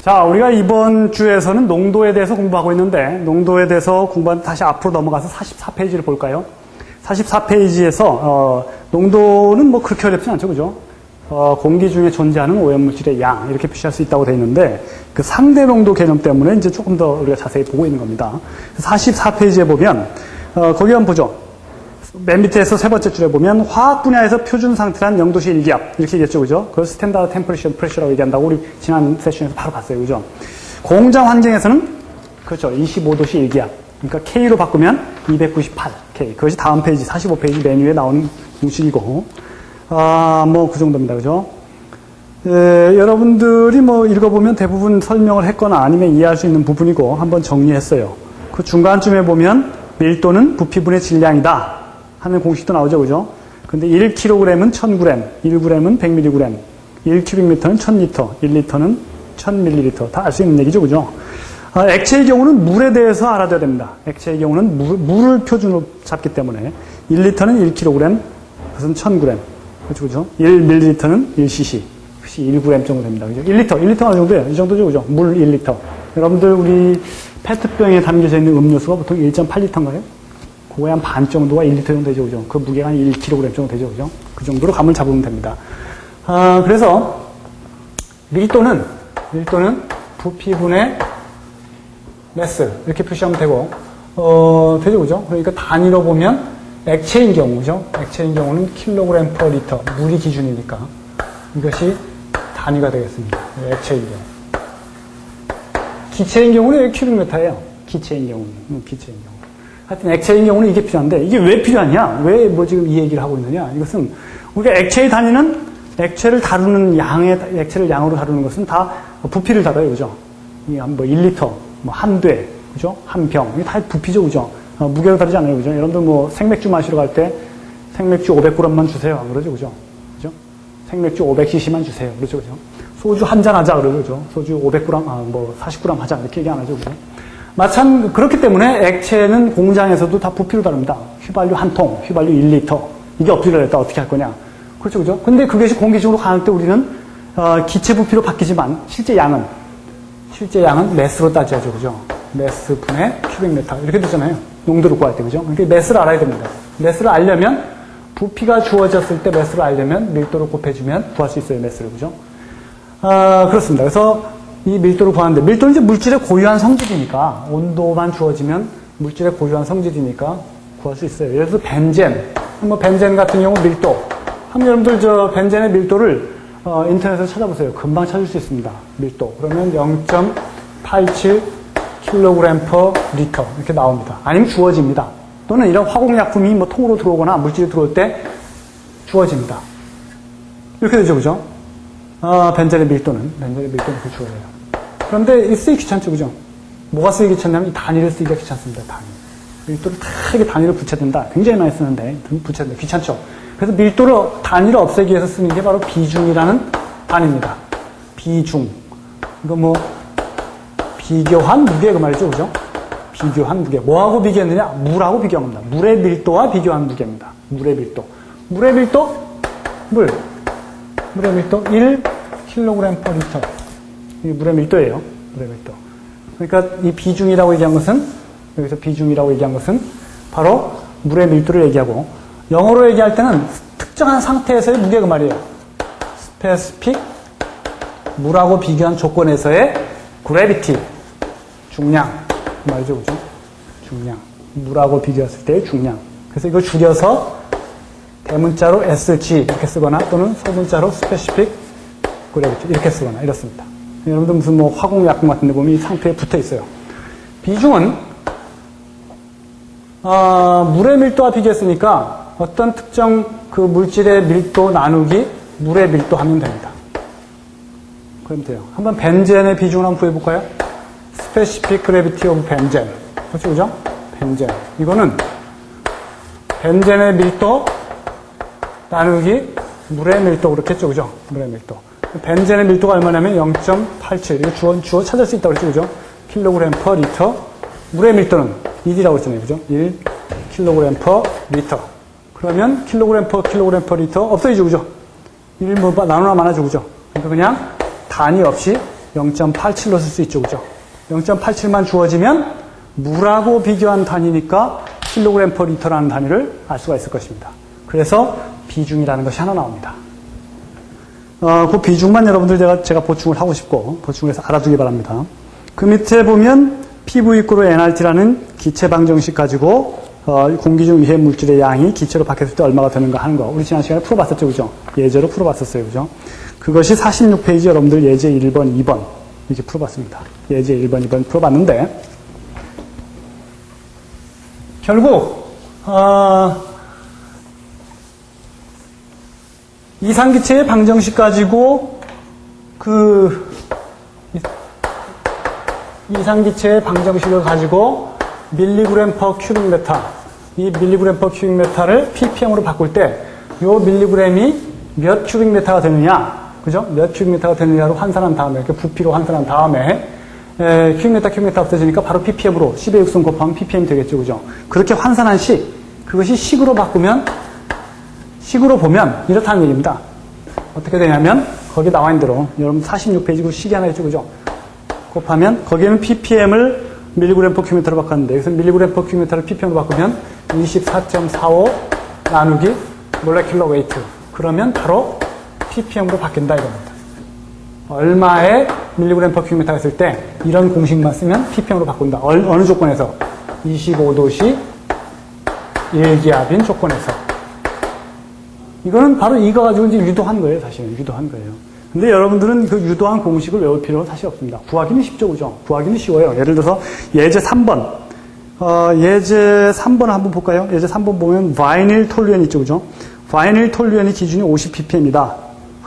자, 우리가 이번 주에서는 농도에 대해서 공부하고 있는데, 농도에 대해서 공부한 다시 앞으로 넘어가서 44페이지를 볼까요? 44페이지에서, 농도는 뭐 그렇게 어렵진 않죠, 그죠? 공기 중에 존재하는 오염물질의 양, 이렇게 표시할 수 있다고 되어 있는데, 그 상대 농도 개념 때문에 이제 조금 더 우리가 자세히 보고 있는 겁니다. 44페이지에 보면, 거기 한번 보죠. 맨 밑에서 세 번째 줄에 보면 화학 분야에서 표준 상태란 0도씨 일기압 이렇게 얘기했죠, 그죠? 그걸 스탠다드 템퍼레처 프레셔라고 얘기한다고 우리 지난 세션에서 바로 봤어요, 그죠? 공장 환경에서는 그렇죠, 25도씨 일기압. 그러니까 K로 바꾸면 298K. 그것이 다음 페이지 45페이지 메뉴에 나오는 공식이고, 뭐 그 정도입니다, 그죠? 여러분들이 뭐 읽어보면 대부분 설명을 했거나 아니면 이해할 수 있는 부분이고 한번 정리했어요. 그 중간쯤에 보면 밀도는 부피분의 질량이다 하는 공식도 나오죠, 그죠? 근데 1kg은 1000g, 1g은 100mg, 1큐빅미터는 1000리터, 1리터는 1000ml. 다 알 수 있는 얘기죠, 그죠? 액체의 경우는 물에 대해서 알아둬야 됩니다. 액체의 경우는 물을 표준으로 잡기 때문에 1리터는 1kg, 그것은 1000g. 그렇죠, 그죠? 1ml는 1cc, 혹시 1g 정도 됩니다. 그죠? 1리터 어느 정도예요? 이 정도죠, 그죠? 물 1리터. 여러분들 우리 페트병에 담겨져 있는 음료수가 보통 1.8리터인가요? 그거에 한 반 정도가 1리터 정도 되죠, 그죠? 그 무게가 한 1kg 정도 되죠, 그죠? 그 정도로 감을 잡으면 됩니다. 그래서 밀도는 부피분의 매스 이렇게 표시하면 되고, 되죠, 그죠? 그러니까 단위로 보면 액체인 경우죠. 액체인 경우는 킬로그램 퍼 리터, 물이 기준이니까 이것이 단위가 되겠습니다. 액체인 경우. 기체인 경우는 큐빅미터예요. 기체인 경우. 하여튼 액체인 경우는 이게 필요한데, 이게 왜 필요하냐? 왜 뭐 지금 이 얘기를 하고 있느냐? 이것은 우리가 액체의 단위는 액체를 다루는 액체를 양으로 다루는 것은 다 부피를 다뤄요, 그죠? 뭐 1리터, 뭐 한 돼, 그죠? 한 병. 이게 다 부피죠, 그죠? 무게로 다르지 않아요, 그죠? 여러분들 뭐 생맥주 마시러 갈 때 생맥주 500g만 주세요. 안 그러죠, 그죠? 그죠? 생맥주 500cc만 주세요. 그렇죠, 그죠? 소주 한 잔 하자, 그러죠, 그죠? 소주 500g, 뭐 40g 하자. 이렇게 얘기 안 하죠, 그죠? 그렇기 때문에 액체는 공장에서도 다 부피로 다릅니다. 휘발유 한 통, 휘발유 1리터. 이게 어필을 했다, 어떻게 할 거냐. 그렇죠, 그죠? 근데 그것이 공기 중으로 가는 때 우리는, 기체 부피로 바뀌지만, 실제 양은 매스로 따져야죠, 그죠? 매스 분의 큐빅미터. 이렇게 되잖아요. 농도를 구할 때, 그죠? 그러니까 매스를 알아야 됩니다. 매스를 알려면, 부피가 주어졌을 때 매스를 알려면 밀도를 곱해주면 구할 수 있어요, 매스를, 그죠? 그렇습니다. 그래서 이 밀도를 구하는데, 밀도는 이제 물질의 고유한 성질이니까, 온도만 주어지면 물질의 고유한 성질이니까 구할 수 있어요. 예를 들어서 벤젠 같은 경우 밀도. 한번 여러분들 벤젠의 밀도를 인터넷에서 찾아보세요. 금방 찾을 수 있습니다. 밀도. 그러면 0.87 kg per 리터 이렇게 나옵니다. 아니면 주어집니다. 또는 이런 화공약품이 뭐 통으로 들어오거나 물질이 들어올 때 주어집니다. 이렇게 되죠, 그죠? 벤젠의 밀도는 그렇게 주어져요. 그런데 쓰기 귀찮죠, 그죠? 뭐가 쓰기 귀찮냐면 이 단위를 쓰기가 귀찮습니다, 단위. 밀도를 다 이렇게 단위를 붙여야 된다. 굉장히 많이 쓰는데, 붙여야 된다. 귀찮죠? 그래서 단위를 없애기 위해서 쓰는 게 바로 비중이라는 단위입니다. 비중. 이거 뭐, 비교한 무게, 그 말이죠, 그죠? 비교한 무게. 뭐하고 비교했느냐? 물하고 비교한 겁니다. 물의 밀도와 비교한 무게입니다. 물의 밀도. 물의 밀도? 물의 밀도 1kg per 리터. 이게 물의 밀도예요. 물의 밀도. 그러니까 이 비중이라고 얘기한 것은, 여기서 비중이라고 얘기한 것은 바로 물의 밀도를 얘기하고, 영어로 얘기할 때는 특정한 상태에서의 무게 그 말이에요. specific, 물하고 비교한 조건에서의 gravity, 중량. 그 말이죠, 그죠? 중량. 물하고 비교했을 때의 중량. 그래서 이걸 줄여서 대문자로 SG 이렇게 쓰거나 또는 소문자로 specific gravity 이렇게 쓰거나 이렇습니다. 여러분들 무슨 뭐 화공약품 같은 데 보면 이 상표에 붙어 있어요. 비중은 물의 밀도와 비교했으니까 어떤 특정 그 물질의 밀도 나누기 물의 밀도 하면 됩니다. 그럼 돼요. 한번 벤젠의 비중을 한번 구해볼까요? specific gravity of 벤젠. 그렇죠, 그죠? 벤젠. 이거는 벤젠의 밀도 나누기 물의 밀도 그렇겠죠, 그죠? 물의 밀도. 벤젠의 밀도가 얼마냐면 0.87. 이거 주어 찾을 수 있다고 그랬죠, 그죠? 킬로그램 퍼 리터. 물의 밀도는 1이라고 했잖아요, 그죠? 1 킬로그램 퍼 리터. 그러면 킬로그램 퍼 리터 없어지죠, 그죠? 1 뭐 나누나 마나죠, 그죠? 그러니까 그냥 단위 없이 0.87로 쓸 수 있죠. 그죠? 0.87만 주어지면 물하고 비교한 단위니까 킬로그램 퍼 리터라는 단위를 알 수가 있을 것입니다. 그래서 비중이라는 것이 하나 나옵니다. 그 비중만 여러분들 제가 보충을 하고 싶고, 보충을 해서 알아두기 바랍니다. 그 밑에 보면 PV 이꼬르 nRT라는 기체 방정식 가지고 공기 중 위해 물질의 양이 기체로 바뀌었을 때 얼마가 되는가 하는 거. 우리 지난 시간에 풀어봤었죠. 그죠? 예제로 풀어봤었어요. 그죠? 그것이 46페이지 여러분들 예제 1번, 2번 이렇게 풀어봤습니다. 예제 1번, 2번 풀어봤는데 결국 이상기체의 방정식 가지고 이상기체의 방정식을 가지고 밀리그램 퍼 큐빅미터, 이 밀리그램 퍼 큐빅미터를 ppm으로 바꿀 때 요 밀리그램이 몇 큐빅미터가 되느냐, 그죠? 몇 큐빅미터가 되느냐로 환산한 다음에, 이렇게 부피로 환산한 다음에 큐빅미터 없어지니까 바로 ppm으로 10의 6승 곱하면 ppm 되겠죠, 그죠? 그렇게 환산한 식, 그것이 식으로 보면 이렇다는 얘기입니다. 어떻게 되냐면 거기 나와 있는 대로 여러분 46페이지고 식이 하나 있죠, 그죠? 곱하면 거기에는 ppm을 밀리그램 퍼 큐빅미터로 바꿨는데 여기서 밀리그램 퍼 큐빅미터를 ppm으로 바꾸면 24.45 나누기 몰레큘러 웨이트, 그러면 바로 ppm으로 바뀐다 이겁니다. 얼마의 밀리그램 퍼 큐빅미터가 있을 때 이런 공식만 쓰면 ppm으로 바꾼다. 어느 조건에서? 25도씨 1기압인 조건에서. 이거는 바로 이거 가지고 이제 유도한 거예요, 사실은. 유도한 거예요. 근데 여러분들은 그 유도한 공식을 외울 필요는 사실 없습니다. 구하기는 쉽죠, 그죠? 구하기는 쉬워요. 예를 들어서 예제 3번. 예제 3번 한번 볼까요? 예제 3번 보면 바이닐 톨루엔 있죠, 그죠? 바이닐 톨루엔이 기준이 50ppm이다.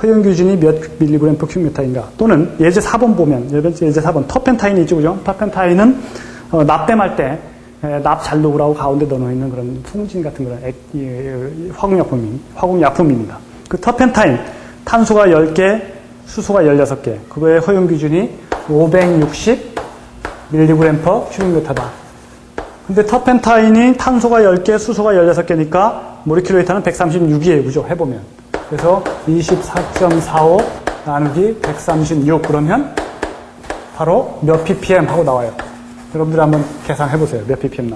허용 기준이 몇 밀리그램 퍼 큐빅미터인가? 또는 예제 4번 보면, 예제 4번 터펜타인이 있죠, 그죠? 터펜타인은 납땜할 때 납 잘 녹으라고 가운데 넣어놓는 그런 송진 같은 그런 화공약품입니다. 그 터펜타인, 탄소가 10개, 수소가 16개. 그거의 허용 기준이 560 밀리그램 퍼 큐빅미터다. 근데 터펜타인이 탄소가 10개, 수소가 16개니까 모리큘러 웨이트는 136이에요. 그죠? 해보면. 그래서 24.45 나누기 136 그러면 바로 몇 ppm 하고 나와요. 여러분들 한번 계산해보세요. 몇 ppm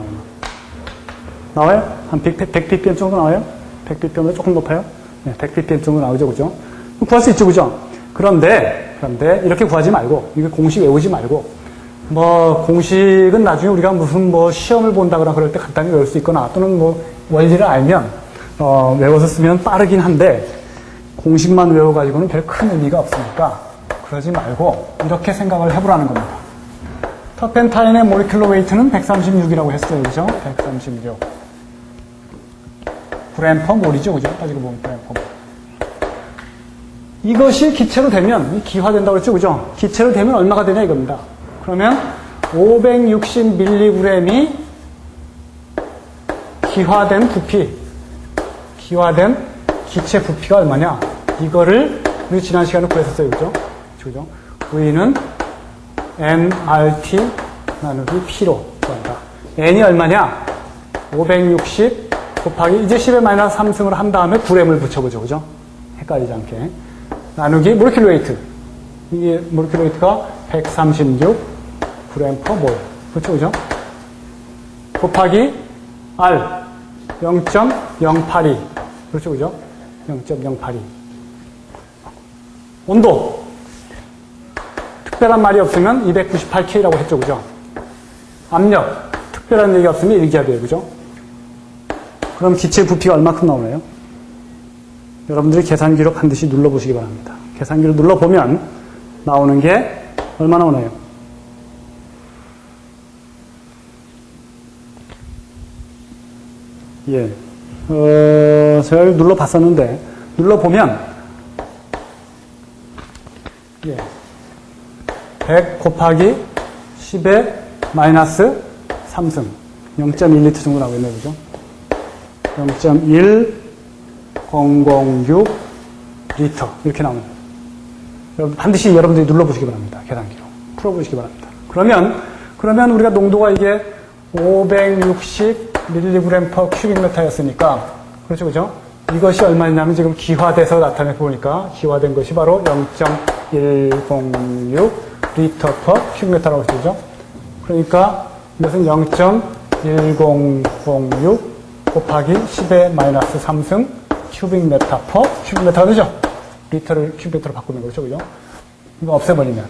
나와요? 한 100ppm 정도 나와요? 100ppm보다 조금 높아요? 네, 100ppm 정도 나오죠, 그죠? 구할 수 있죠, 그죠? 그런데 이렇게 구하지 말고, 이거 공식 외우지 말고, 공식은 나중에 우리가 무슨 시험을 본다거나 그럴 때 간단히 외울 수 있거나, 또는 원리를 알면, 외워서 쓰면 빠르긴 한데, 공식만 외워가지고는 별 큰 의미가 없으니까, 그러지 말고, 이렇게 생각을 해보라는 겁니다. 터펜타인의 모리큘러 웨이트는 136이라고 했어요. 그죠? 136. 그램 퍼 몰이죠. 그죠? 따지고 보면 그램 퍼 몰. 이것이 기체로 되면, 기화된다고 했죠. 그죠? 기체로 되면 얼마가 되냐 이겁니다. 그러면 560mg이 기화된 기체 부피가 얼마냐? 이거를 우리 지난 시간에 구했었어요. 그죠? 그죠? V는 nRT 나누기 P로 구한다. N이 얼마냐? 560 곱하기 이제 10의 마이너스 3승을 한 다음에 9g을 붙여보죠. 그죠? 헷갈리지 않게. 나누기 모리큘러 웨이트. 이게 모리큘러 웨이트가 136 g per 몰. 그렇죠? 그죠? 곱하기 R 0.082. 그렇죠? 그죠? 0.082. 온도. 특별한 말이 없으면 298K라고 했죠. 그죠? 압력. 특별한 얘기가 없으면 1기압이에요. 그죠? 그럼 기체 부피가 얼마큼 나오나요? 여러분들이 계산기로 반드시 눌러보시기 바랍니다. 계산기로 눌러보면 나오는 게 얼마 나오나요? 예. 제가 눌러봤었는데, 눌러보면, 예. 100 곱하기 10의 마이너스 3승. 0.1리터 정도 나오겠네요. 그죠? 0.1006 리터. 이렇게 나옵니다. 반드시 여러분들이 눌러보시기 바랍니다. 계산기로. 풀어보시기 바랍니다. 그러면 우리가 농도가 이게 560mg per 큐빅미터였으니까, 그렇죠, 그죠? 이것이 얼마냐면 지금 기화돼서 나타내 보니까 기화된 것이 바로 0.106 리터 퍼 큐빅미터라고 쓰죠. 그러니까 이것은 0.1006 곱하기 10의 마이너스 3승 큐빅미터 퍼 큐빅미터가 되죠. 리터를 큐빅미터로 바꾸는 거죠. 그죠? 이거 없애버리면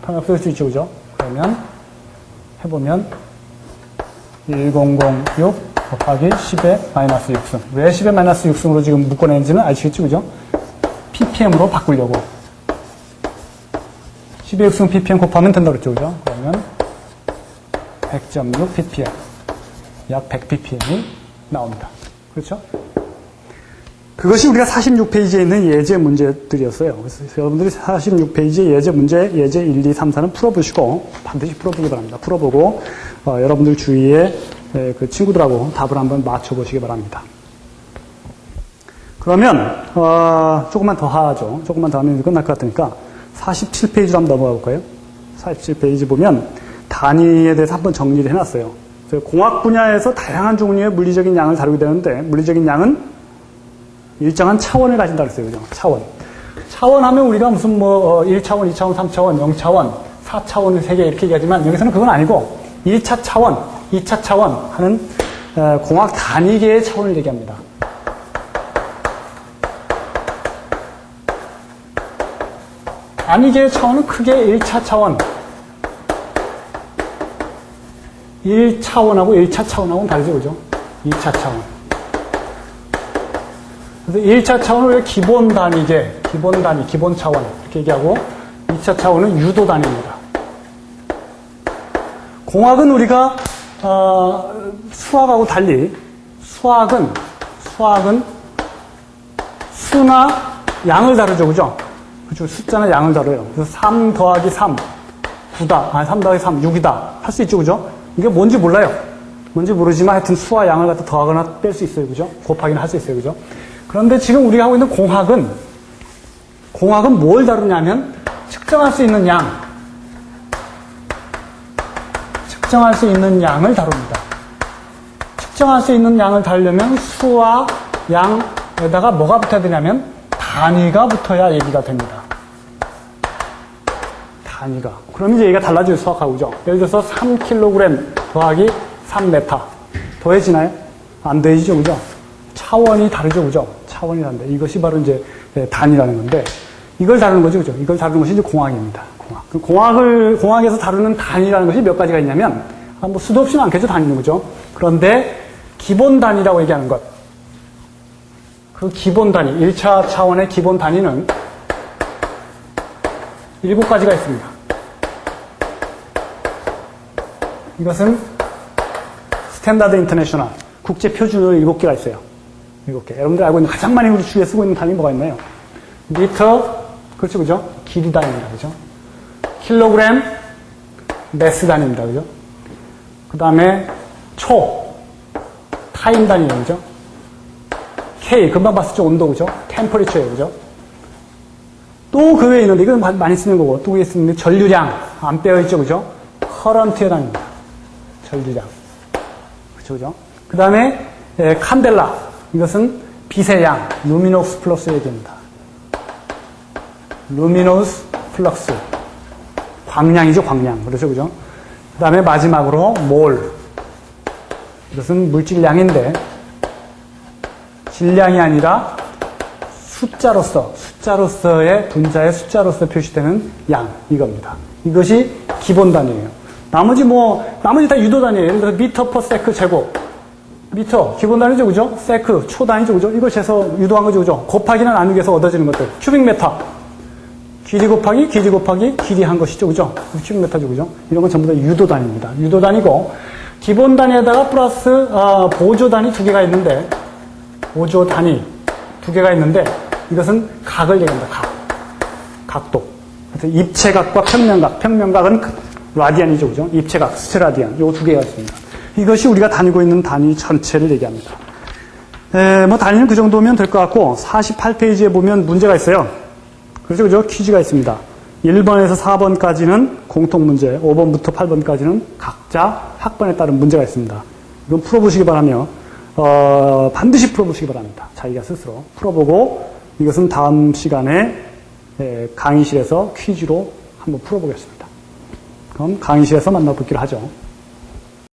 당연히 없앨 수 있죠. 그죠? 그러면 해보면 1006 곱하기 10의 마이너스 6승. 왜 10의 마이너스 6승으로 지금 묶어낸지는 아시겠죠? 그죠? ppm으로 바꾸려고. 10의 6승 ppm 곱하면 된다고 그랬죠. 그죠? 그러면 100.6 ppm. 약 100 ppm이 나옵니다. 그렇죠? 그것이 우리가 46페이지에 있는 예제 문제들이었어요. 그래서 여러분들이 46페이지의 예제 문제, 예제 1, 2, 3, 4는 풀어보시고, 반드시 풀어보기 바랍니다. 풀어보고, 여러분들 주위에 그 친구들하고 답을 한번 맞춰보시기 바랍니다. 그러면, 조금만 더 하죠. 조금만 더 하면 끝날 것 같으니까, 47페이지로 한번 넘어가 볼까요? 47페이지 보면, 단위에 대해서 한번 정리를 해놨어요. 공학 분야에서 다양한 종류의 물리적인 양을 다루게 되는데, 물리적인 양은 일정한 차원을 가진다 그랬어요. 그죠? 차원. 차원 하면 우리가 무슨 1차원, 2차원, 3차원, 0차원, 4차원을 3개 이렇게 얘기하지만 여기서는 그건 아니고 1차 차원, 2차 차원 하는 공학 단위계의 차원을 얘기합니다. 단위계의 차원은 크게 1차 차원. 1차원하고 1차 차원하고는 다르죠. 그죠? 2차 차원. 그래서 1차 차원은 왜 기본 단위계, 기본 단위, 기본 차원 이렇게 얘기하고 2차 차원은 유도 단위입니다. 공학은 우리가 수학하고 달리 수학은 수나 양을 다루죠. 그죠? 그죠? 숫자나 양을 다뤄요. 그래서 3 더하기 3, 9다. 3 더하기 3, 6이다. 할 수 있죠. 그죠? 이게 뭔지 몰라요. 뭔지 모르지만 하여튼 수와 양을 갖다 더하거나 뺄 수 있어요. 그죠? 곱하기는 할 수 있어요. 그죠? 그런데 지금 우리가 하고 있는 공학은 뭘 다루냐면 측정할 수 있는 양, 측정할 수 있는 양을 다룹니다. 측정할 수 있는 양을 다루려면 수와 양에다가 뭐가 붙어야 되냐면 단위가 붙어야 얘기가 됩니다. 단위가. 그럼 이제 얘기가 달라져요. 수학하고. 그죠? 예를 들어서 3kg 더하기 3m. 더해지나요? 안 더해지죠. 그죠? 차원이 다르죠. 그죠? 차원이 다른데. 이것이 바로 이제 단위라는 건데, 이걸 다루는 거죠. 그죠? 이걸 다루는 것이 이제 공학입니다. 공학에서 다루는 단위라는 것이 몇 가지가 있냐면, 뭐 수도 없이 많겠죠. 단위는. 그죠? 그런데, 기본 단위라고 얘기하는 것. 그 기본 단위, 1차 차원의 기본 단위는 7가지가 있습니다. 이것은 스탠다드 인터내셔널, 국제 표준으로 7개가 있어요. 7개. 여러분들 알고 있는 가장 많이 우리 주위에 쓰고 있는 단위 뭐가 있나요? 미터, 그렇죠, 그죠? 길이 단위입니다, 그죠? 킬로그램, 매스 단위입니다, 그죠? 그 다음에 타임 단위예요, 그죠? K, 금방 봤었죠, 온도, 그죠? 템퍼리처예요, 그죠? 또 그 외에 있는데, 이건 많이 쓰는 거고, 또 위에 쓰는 게 전류량, 안 빼어있죠, 그죠? 커런트의 단위입니다. 전류량. 그죠, 그죠? 그 다음에, 칸델라. 이것은 빛의 양, 루미노스 플럭스 얘기입니다. 루미노스 플럭스. 광량이죠, 광량. 그렇죠, 그죠? 그 다음에 마지막으로 몰. 이것은 물질량인데, 질량이 아니라 숫자로서의 분자의 숫자로서 표시되는 양, 이겁니다. 이것이 기본 단위예요. 나머지 다 유도 단위예요. 예를 들어서 미터 퍼 세크 제곱. 미터, 기본 단위죠, 그죠? 세크, 초 단위죠, 그죠? 이걸 재서 유도한 거죠, 그죠? 곱하기나 나누기에서 얻어지는 것들. 큐빅미터. 길이 곱하기, 길이 한 것이죠, 그죠? 큐빅미터죠, 그죠? 이런 건 전부 다 유도 단위입니다. 유도 단위고, 기본 단위에다가 플러스, 보조 단위 2개가 있는데, 보조 단위 2개가 있는데, 이것은 각을 얘기합니다, 각도. 그래서 입체각과 평면각은 라디안이죠, 그죠? 입체각, 스트라디안. 요 2개가 있습니다. 이것이 우리가 다니고 있는 단위 전체를 얘기합니다. 단위는 그 정도면 될 것 같고, 48페이지에 보면 문제가 있어요. 그렇죠, 그죠? 퀴즈가 있습니다. 1번에서 4번까지는 공통문제, 5번부터 8번까지는 각자 학번에 따른 문제가 있습니다. 이건 풀어보시기 바라며, 반드시 풀어보시기 바랍니다. 자기가 스스로 풀어보고, 이것은 다음 시간에 강의실에서 퀴즈로 한번 풀어보겠습니다. 그럼 강의실에서 만나보기로 하죠.